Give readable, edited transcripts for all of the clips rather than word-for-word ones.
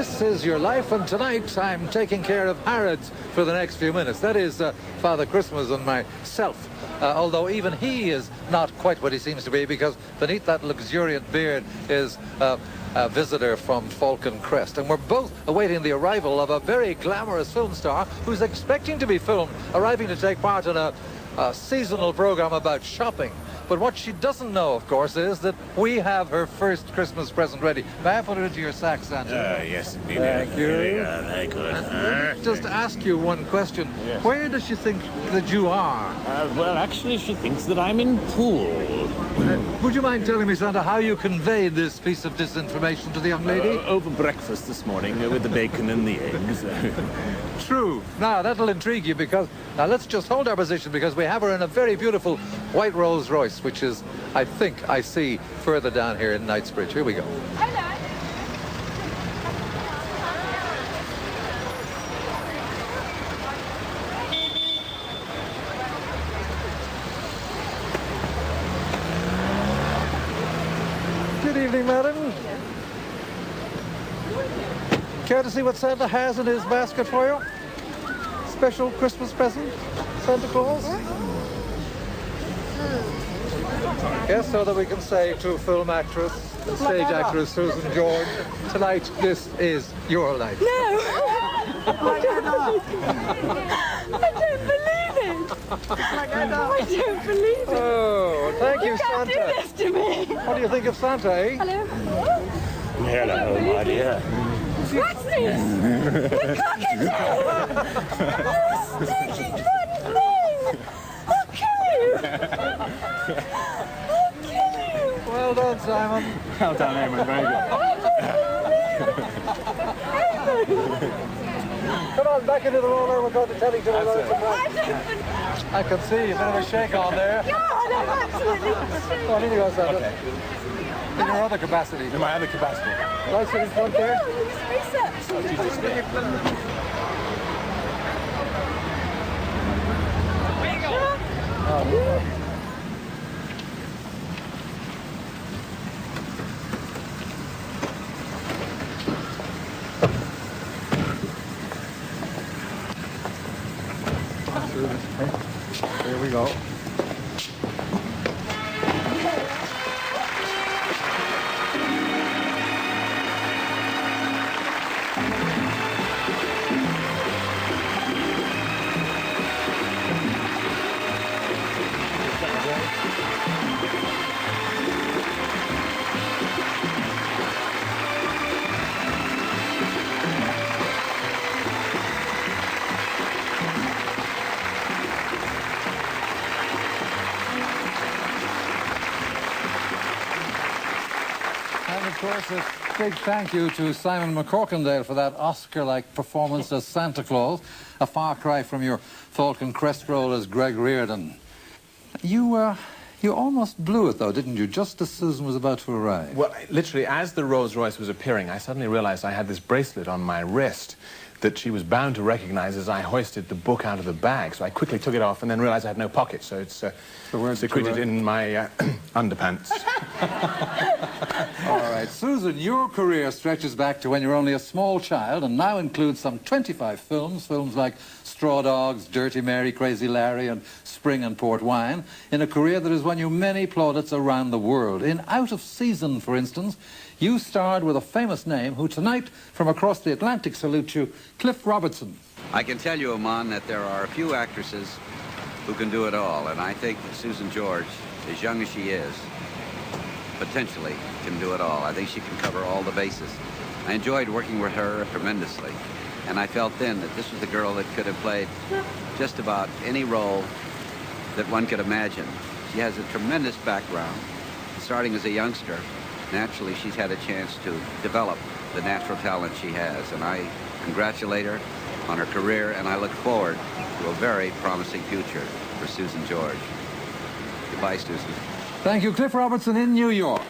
This Is Your Life, and tonight I'm taking care of Harrods for the next few minutes. That is Father Christmas and myself. Although even he is not quite what he seems to be, because beneath that luxuriant beard is a visitor from Falcon Crest. And we're both awaiting the arrival of a very glamorous film star who's expecting to be filmed, arriving to take part in a seasonal program about shopping. But what she doesn't know, of course, is that we have her first Christmas present ready. May I put it into your sack, Santa? Yes, indeed. Thank you. Very good. Let me just ask you one question. Yes. Where does she think that you are? Well, actually, she thinks that I'm in pool. Would you mind telling me, Santa, how you conveyed this piece of disinformation to the young lady? Over breakfast this morning with the bacon and the eggs. True. Now, that'll intrigue you, because now let's just hold our position, because we have her in a very beautiful white Rolls Royce, which is, I think, I see further down here in Knightsbridge. Here we go. Hello. Good evening, madam. Care to see what Santa has in his basket for you? Special Christmas present, Santa Claus? Yes, so that we can say to film actress, stage actress Susan George, tonight this is your life. No. I don't believe it. I don't believe it. Oh, thank you, You can't do Santa. this to me. What do you think of Santa, eh? Hello. Hello, my dear. What's this? The cockatoo! You stinking rotten thing! I'll kill you! I'll kill you! Well done, Simon. Well done, Eamon. Very good. Come on, back into the roller. We're going to tell each other loads of I pranks. don't believe I can see a bit of a shake on there. God, I'm absolutely Come on, in you go, Santa. In your other capacity. In my other capacity. Lights in front there. Here we go. And of course, a big thank you to Simon McCorkindale for that Oscar-like performance as Santa Claus, a far cry from your Falcon Crest role as Greg Reardon. You almost blew it, though, didn't you, just as Susan was about to arrive? Well, literally, as the Rolls Royce was appearing, I suddenly realized I had this bracelet on my wrist that she was bound to recognize as I hoisted the book out of the bag. So I quickly took it off and then realized I had no pocket. So it's secreted in my underpants. All right, Susan, your career stretches back to when you were only a small child and now includes some 25 films like Straw Dogs, Dirty Mary, Crazy Larry and Spring and Port Wine, in a career that has won you many plaudits around the world. In Out of Season, for instance, you starred with a famous name who tonight, from across the Atlantic, salutes you, Cliff Robertson. I can tell you, Amon, that there are a few actresses who can do it all, and I think that Susan George, as young as she is, potentially can do it all. I think she can cover all the bases. I enjoyed working with her tremendously, and I felt then that this was a girl that could have played just about any role that one could imagine. She has a tremendous background. Starting as a youngster, naturally she's had a chance to develop the natural talent she has, and I congratulate her on her career, and I look forward to a very promising future for Susan George. Goodbye, Susan. Thank you, Cliff Robertson in New York.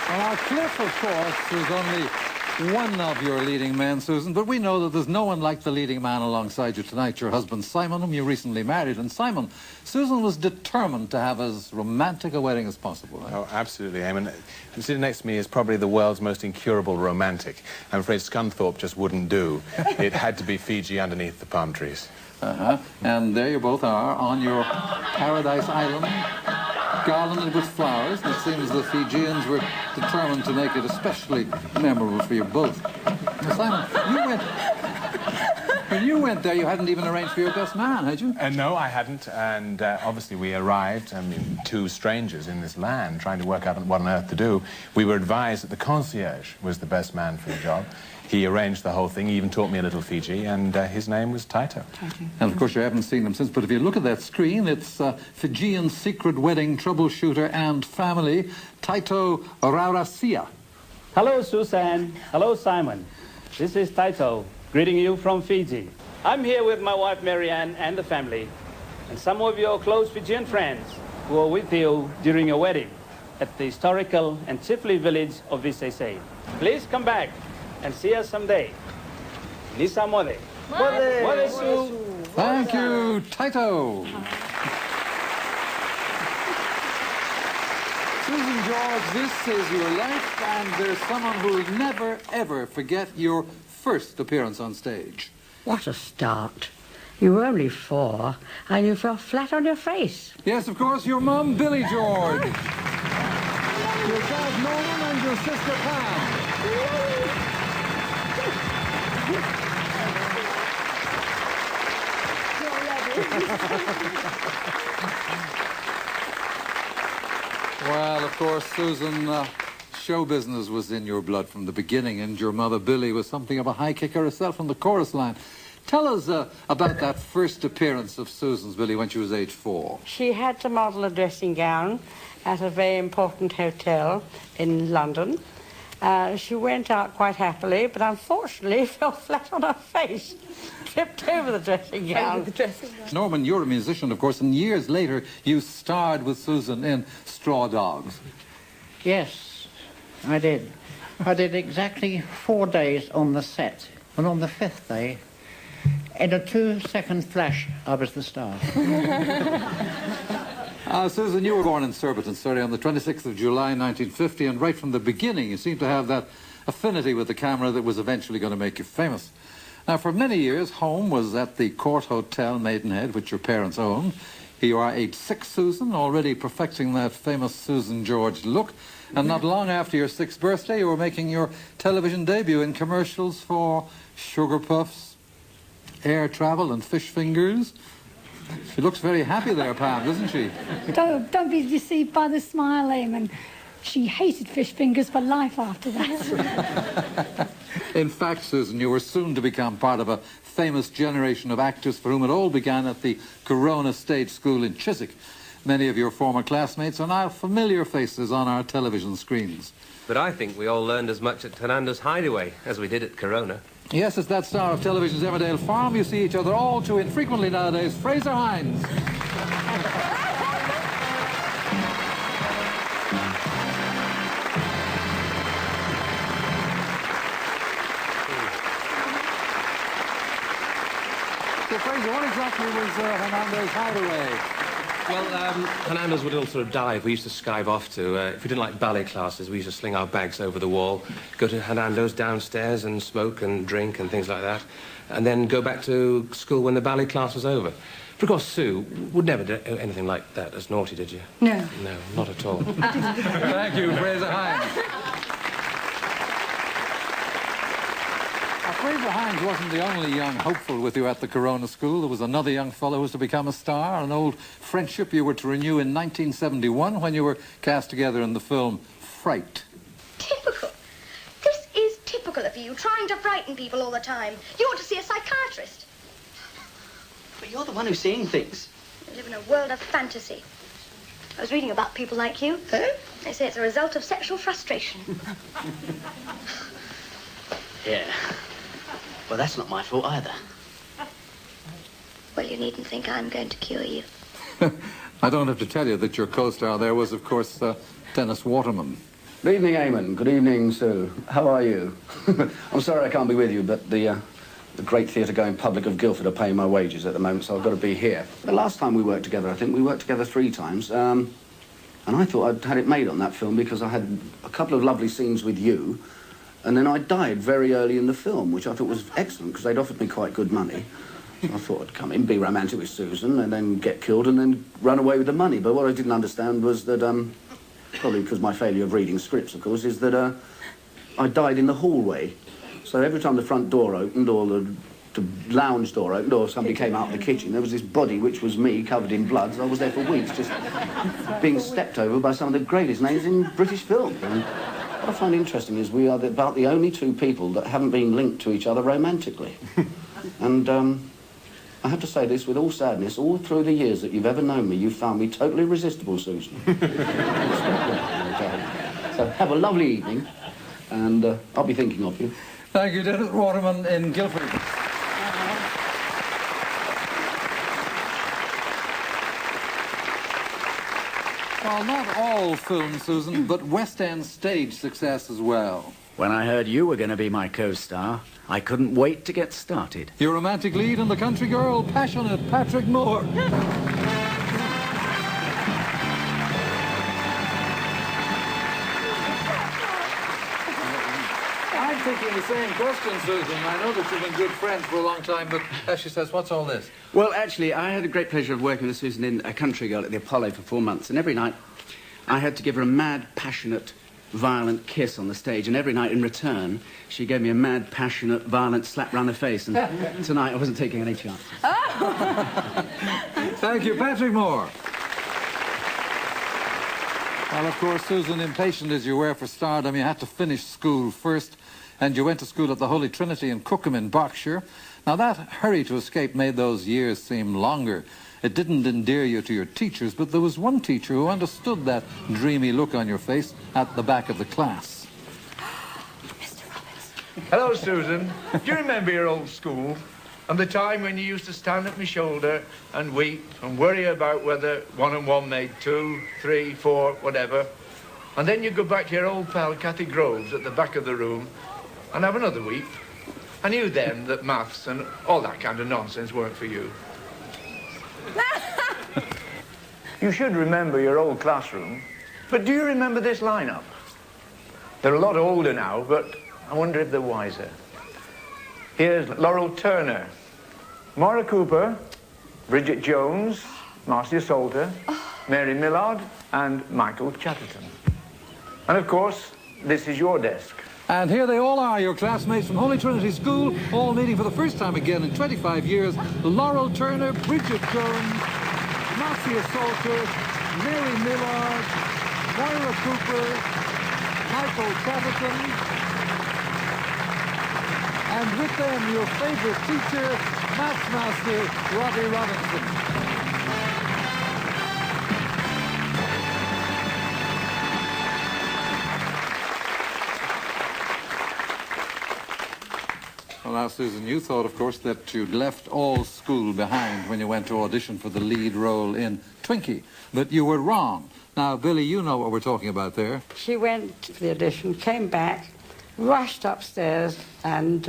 Now, Cliff, of course, was only one of your leading men, Susan, but we know that there's no one like the leading man alongside you tonight, your husband Simon, whom you recently married. And Simon, Susan was determined to have as romantic a wedding as possible, right? Oh, absolutely, Eamon. And sitting next to me is probably the world's most incurable romantic. I'm afraid Scunthorpe just wouldn't do. It had to be Fiji underneath the palm trees. And there you both are on your paradise island, garlanded with flowers. And it seems the Fijians were determined to make it especially memorable for you both. Now, Simon, when you went there, you hadn't even arranged for your best man, had you? No, I hadn't. And obviously we arrived, two strangers in this land trying to work out what on earth to do. We were advised that the concierge was the best man for the job. He arranged the whole thing. He even taught me a little Fiji, and his name was Taito. And of course you haven't seen him since, but if you look at that screen, it's Fijian secret wedding troubleshooter and family, Taito Raurasia. Hello, Susan. Hello, Simon. This is Taito, greeting you from Fiji. I'm here with my wife, Marianne, and the family, and some of your close Fijian friends who are with you during your wedding at the historical and Chifley village of Visese. Please come back and see us someday. Nisa Mode. Mode Su. Thank you, Taito. Susan George, this is your life, and there's someone who will never, ever forget your first appearance on stage. What a start. You were only 4, and you fell flat on your face. Yes, of course, your mum, Billy George. Your dad, Norman, and your sister, Pam. Well, of course, Susan, show business was in your blood from the beginning, and your mother, Billy, was something of a high kicker herself on the chorus line. Tell us about that first appearance of Susan's, Billy, when she was age 4. She had to model a dressing gown at a very important hotel in London. She went out quite happily, but unfortunately fell flat on her face, tripped over the dressing gown. Norman, you're a musician, of course, and years later you starred with Susan in Straw Dogs. Yes, I did. I did exactly 4 days on the set, and on the 5th day, in a 2-second flash, I was the star. Susan, you were born in Surbiton, Surrey, on the 26th of July, 1950, and right from the beginning you seemed to have that affinity with the camera that was eventually going to make you famous. Now, for many years, home was at the Court Hotel, Maidenhead, which your parents owned. Here you are, age 6, Susan, already perfecting that famous Susan George look. And not long after your 6th birthday, you were making your television debut in commercials for Sugar Puffs, Air Travel, and Fish Fingers. She looks very happy there, Pam, doesn't she? Don't be deceived by the smile, Eamon. She hated fish fingers for life after that. In fact, Susan, you were soon to become part of a famous generation of actors for whom it all began at the Corona Stage School in Chiswick. Many of your former classmates are now familiar faces on our television screens. But I think we all learned as much at Hernando's Hideaway as we did at Corona. Yes, it's that star of television's Emmerdale Farm. You see each other all too infrequently nowadays, Fraser Hines. So, Fraser, what exactly was Hernando's Hideaway? Well, Hernando's would a little sort of dive we used to skive off to. If we didn't like ballet classes, we used to sling our bags over the wall, go to Hernando's downstairs and smoke and drink and things like that, and then go back to school when the ballet class was over. But of course, Sue would never do anything like that as naughty, did you? No. No, not at all. Thank you, Fraser Hines. Fraser Hines wasn't the only young hopeful with you at the Corona School. There was another young fellow who was to become a star, an old friendship you were to renew in 1971 when you were cast together in the film Fright. Typical. This is typical of you, trying to frighten people all the time. You ought to see a psychiatrist. But you're the one who's seeing things. You live in a world of fantasy. I was reading about people like you. Huh? They say it's a result of sexual frustration. Yeah. Well, that's not my fault either. Well, you needn't think I'm going to cure you. I don't have to tell you that your co-star there was, of course, Dennis Waterman. Good evening, Eamon. Good evening, Sue. How are you? I'm sorry I can't be with you, but the great theatre-going public of Guildford are paying my wages at the moment, so I've got to be here. The last time we worked together, I think we worked together 3 times, and I thought I'd had it made on that film because I had a couple of lovely scenes with you, and then I died very early in the film, which I thought was excellent because they'd offered me quite good money. So I thought I'd come in, be romantic with Susan, and then get killed and then run away with the money. But what I didn't understand was that, probably because my failure of reading scripts, of course, is that I died in the hallway. So every time the front door opened or the lounge door opened or somebody came out of the kitchen, there was this body which was me covered in blood. So I was there for weeks just being stepped over by some of the greatest names in British film. And what I find interesting is we are about the only 2 people that haven't been linked to each other romantically. And I have to say this with all sadness, all through the years that you've ever known me, you've found me totally irresistible, Susan. So have a lovely evening, and I'll be thinking of you. Thank you, Dennis Waterman in Guildford. Well, not all film, Susan, but West End stage success as well. When I heard you were going to be my co-star, I couldn't wait to get started. Your romantic lead in The Country Girl, passionate Patrick Moore. I'm thinking the same question, Susan. I know that you've been good friends for a long time, but as she says, what's all this? Well, actually, I had the great pleasure of working with Susan in A Country Girl at the Apollo for 4 months, and every night I had to give her a mad, passionate, violent kiss on the stage, and every night in return she gave me a mad, passionate, violent slap round the face, and tonight I wasn't taking any chances. Thank you, Patrick Moore. Well, of course, Susan, impatient as you were for stardom, you had to finish school first, and you went to school at the Holy Trinity in Cookham in Berkshire. Now, that hurry to escape made those years seem longer. It didn't endear you to your teachers, but there was one teacher who understood that dreamy look on your face at the back of the class. Mr. Roberts. Hello, Susan. Do you remember your old school? And the time when you used to stand at my shoulder and weep and worry about whether 1 and 1 made 2, 3, 4, whatever. And then you'd go back to your old pal Cathy Groves at the back of the room and have another weep. I knew then that maths and all that kind of nonsense weren't for you. You should remember your old classroom, but do you remember this lineup? They're a lot older now, but I wonder if they're wiser. Here's Laurel Turner, Maura Cooper, Bridget Jones, Marcia Salter, Mary Millard, and Michael Chatterton. And of course, this is your desk. And here they all are, your classmates from Holy Trinity School, all meeting for the first time again in 25 years. Laurel Turner, Bridget Jones, Marcia Salter, Mary Millard, Moira Cooper, Michael Chatterton, and with them your favourite teacher, Maths Master Robbie Robinson. Well, now, Susan, you thought, of course, that you'd left all school behind when you went to audition for the lead role in Twinkie, but you were wrong. Now, Billy, you know what we're talking about there. She went to the audition, came back, rushed upstairs and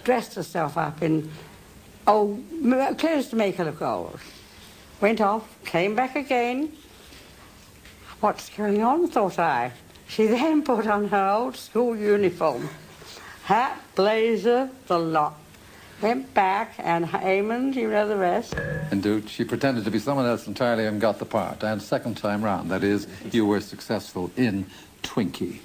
dressed herself up in, clothes to make her look old. Went off, came back again. What's going on, thought I. She then put on her old school uniform. Hat, blazer, the lot. Went back, and Eamon, you know the rest. Indeed, she pretended to be someone else entirely and got the part. And second time round, that is, you were successful in Twinkie.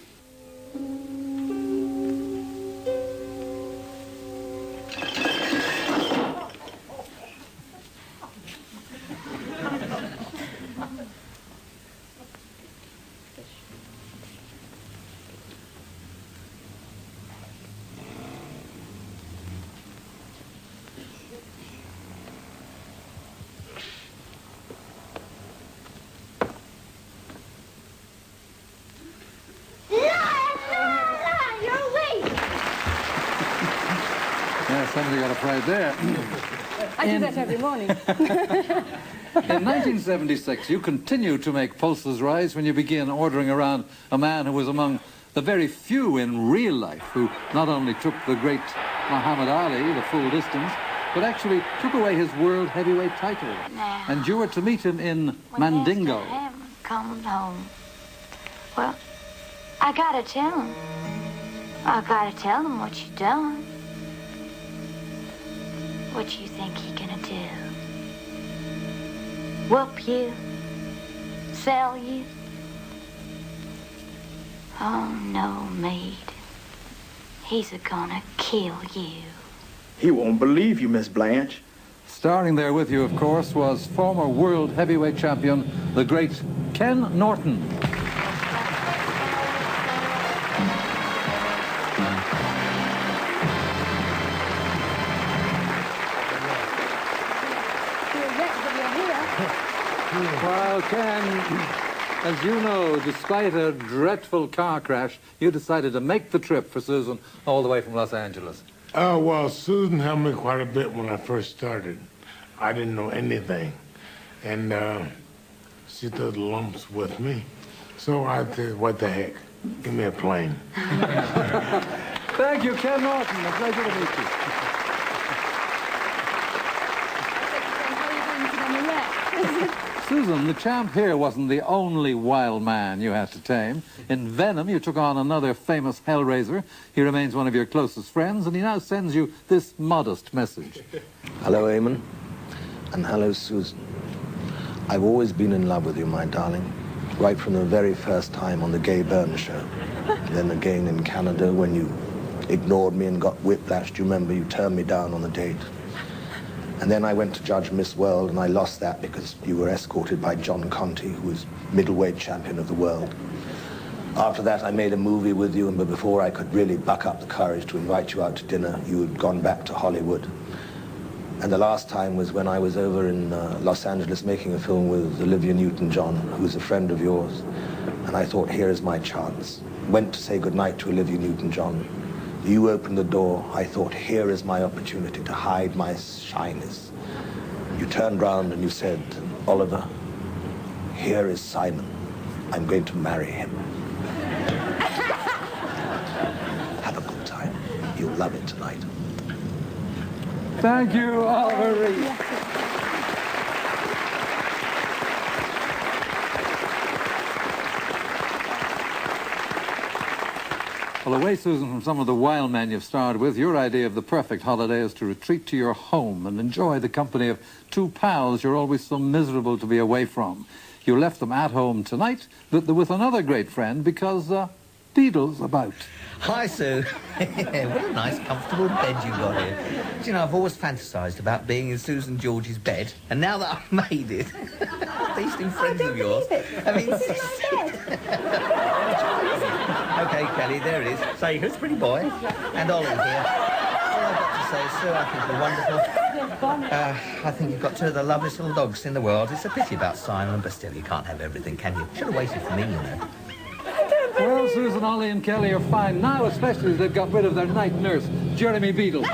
I'm afraid there. I do that every morning. In 1976, you continued to make pulses rise when you began ordering around a man who was among the very few in real life who not only took the great Muhammad Ali the full distance, but actually took away his world heavyweight title. Now, and you were to meet him in when Mandingo. Esther Hammond comes home, well, I gotta tell him. I gotta tell him what you done. What you think he gonna do? Whoop you? Sell you? Oh, no, maid. He's a-gonna kill you. He won't believe you, Miss Blanche. Starring there with you, of course, was former world heavyweight champion, the great Ken Norton. Well, Ken, as you know, despite a dreadful car crash, you decided to make the trip for Susan all the way from Los Angeles. Oh, well, Susan helped me quite a bit when I first started. I didn't know anything. And she took the lumps with me. So I said, what the heck? Give me a plane. Thank you, Ken Norton. A pleasure to meet you. Susan, the champ here wasn't the only wild man you had to tame. In Venom, you took on another famous Hellraiser. He remains one of your closest friends, and he now sends you this modest message. Hello, Eamon. And hello, Susan. I've always been in love with you, my darling. Right from the very first time on the Gay Byrne show. Then again in Canada when you ignored me and got whiplashed. You remember you turned me down on the date. And then I went to judge Miss World, and I lost that because you were escorted by John Conti, who was middleweight champion of the world. After that, I made a movie with you, but before I could really buck up the courage to invite you out to dinner, you had gone back to Hollywood. And the last time was when I was over in Los Angeles making a film with Olivia Newton-John, who was a friend of yours. And I thought, here is my chance. Went to say goodnight to Olivia Newton-John. You opened the door. I thought, here is my opportunity to hide my shyness. You turned round and you said, Oliver, here is Simon. I'm going to marry him. Have a good time. You'll love it tonight. Thank you, Oliver Reed. Well, away, Susan, from some of the wild men you've starred with, your idea of the perfect holiday is to retreat to your home and enjoy the company of two pals you're always so miserable to be away from. You left them at home tonight with another great friend because Beadle's about. Hi, Sue. What a nice, comfortable bed you got here. Do you know, I've always fantasised about being in Susan George's bed, and now that I've made it, these two friends of yours, I mean... OK, Kelly, there it is. Say, who's pretty boy? And Ollie here. All I've got to say is, Sue, I think you're wonderful. I think you've got two of the loveliest little dogs in the world. It's a pity about Simon, but still, you can't have everything, can you? Should have waited for me, you know. Well, Susan, Ollie and Kelly are fine now, especially as they've got rid of their night nurse, Jeremy Beadle.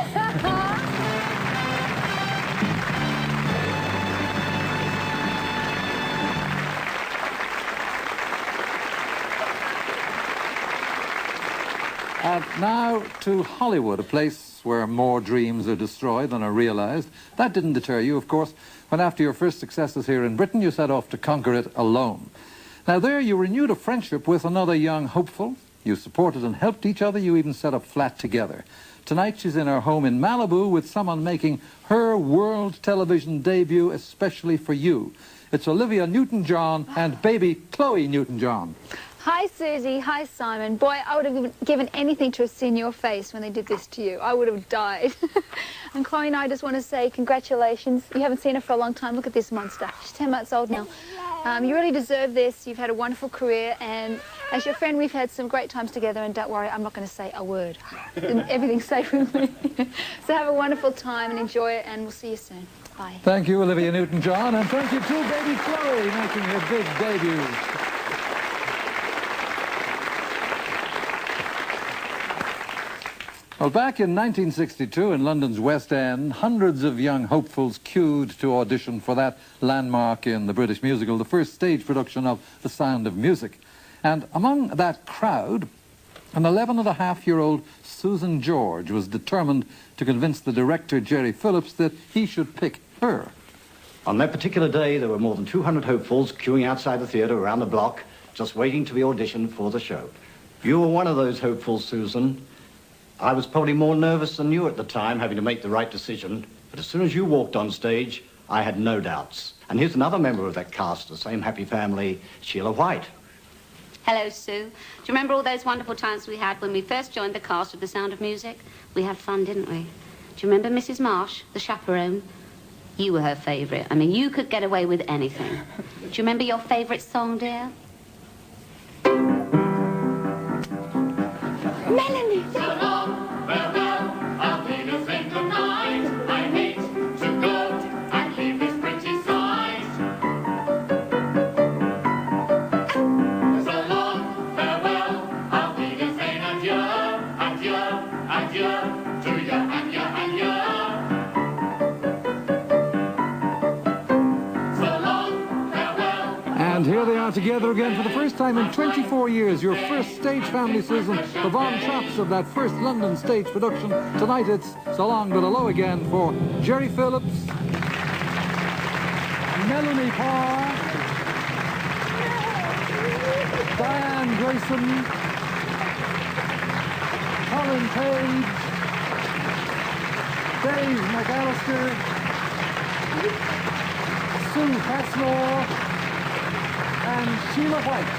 And now to Hollywood, a place where more dreams are destroyed than are realized. That didn't deter you, of course, when after your first successes here in Britain, you set off to conquer it alone. Now there you renewed a friendship with another young hopeful. You supported and helped each other. You even set up flat together. Tonight she's in her home in Malibu with someone making her world television debut especially for you. It's Olivia Newton-John and baby Chloe Newton-John. Hi, Susie. Hi, Simon. Boy, I would have given anything to have seen your face when they did this to you. I would have died. And Chloe and I just want to say congratulations. You haven't seen her for a long time. Look at this monster. She's 10 months old now. You really deserve this. You've had a wonderful career, and as your friend, we've had some great times together, and don't worry, I'm not going to say a word. Everything's safe with me. So have a wonderful time and enjoy it, and we'll see you soon. Bye. Thank you, Olivia Newton-John, and thank you to baby Chloe making her big debut. Well, back in 1962 in London's West End, hundreds of young hopefuls queued to audition for that landmark in the British musical, the first stage production of The Sound of Music. And among that crowd, an 11-and-a-half-year-old Susan George was determined to convince the director, Jerry Phillips, that he should pick her. On that particular day, there were more than 200 hopefuls queuing outside the theatre around the block, just waiting to be auditioned for the show. You were one of those hopefuls, Susan. I was probably more nervous than you at the time, having to make the right decision. But as soon as you walked on stage, I had no doubts. And here's another member of that cast, the same happy family, Sheila White. Hello, Sue. Do you remember all those wonderful times we had when we first joined the cast of The Sound of Music? We had fun, didn't we? Do you remember Mrs. Marsh, the chaperone? You were her favourite. I mean, you could get away with anything. Do you remember your favourite song, dear? Melanie! So long, farewell, I'll be the same tonight. I hate to go and leave this pretty sight. So long, farewell, I'll be the same adieu, adieu, adieu, to you, adieu, adieu. So long, farewell. And here they are together again for the first time in 24 years. Your first stage family, Susan, the Von Trapps of that first London stage production. Tonight it's So Long But Hello again for Jerry Phillips, Melanie Parr, Diane Grayson, Colin Page, Dave McAllister, Sue Passmore, and Sheila White.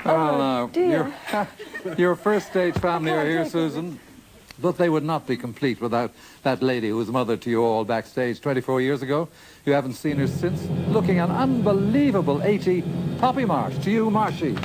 Well, your first stage family are here, Susan, but they would not be complete without that lady who was mother to you all backstage 24 years ago. You haven't seen her since. Looking an unbelievable 80, Poppy Marsh. To you, Marshy.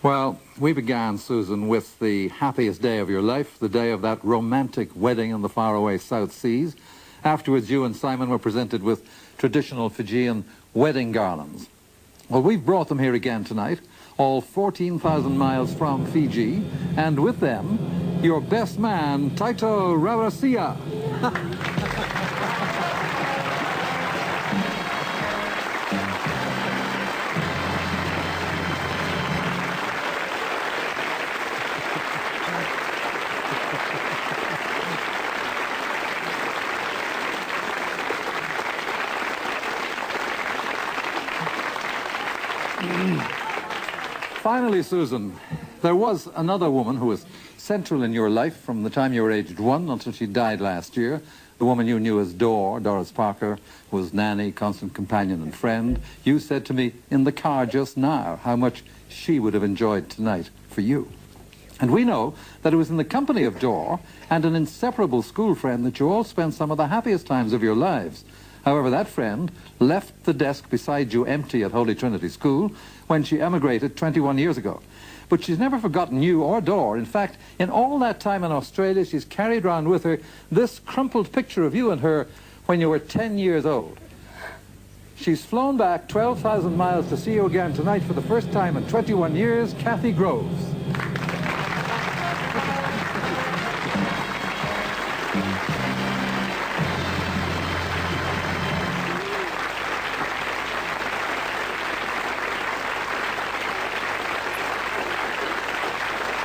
Well, we began, Susan, with the happiest day of your life, the day of that romantic wedding in the faraway South Seas. Afterwards, you and Simon were presented with traditional Fijian wedding garlands. Well, we've brought them here again tonight, all 14,000 miles from Fiji, and with them, your best man, Taito Raurasia. Finally, Susan, there was another woman who was central in your life from the time you were aged 1 until she died last year. The woman you knew as Doris Parker, was nanny, constant companion and friend. You said to me in the car just now how much she would have enjoyed tonight for you. And we know that it was in the company of Dor and an inseparable school friend that you all spent some of the happiest times of your lives. However, that friend left the desk beside you empty at Holy Trinity School when she emigrated 21 years ago. But she's never forgotten you or Dor. In fact, in all that time in Australia, she's carried around with her this crumpled picture of you and her when you were 10 years old. She's flown back 12,000 miles to see you again tonight for the first time in 21 years, Kathy Groves.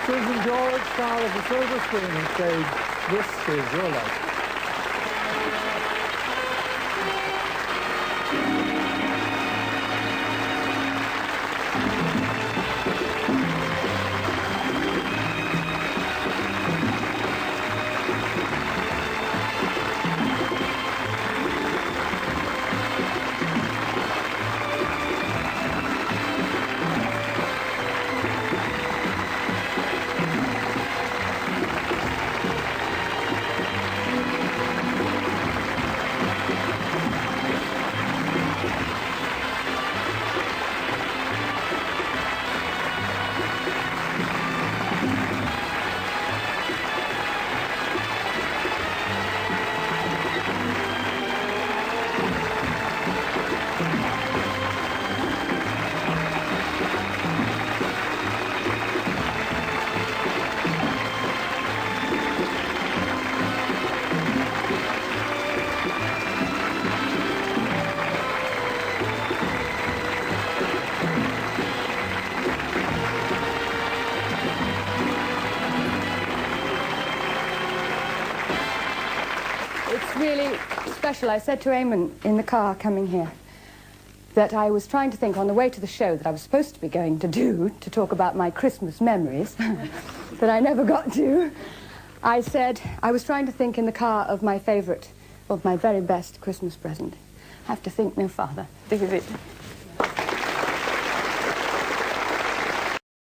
Susan George, star of the silver screen and stage, this is your life. Really special. I said to Eamon in the car coming here that I was trying to think on the way to the show that I was supposed to be going to talk about my Christmas memories that I never got to. I said I was trying to think in the car of my favourite, of my very best Christmas present. I have to think no farther. This is it.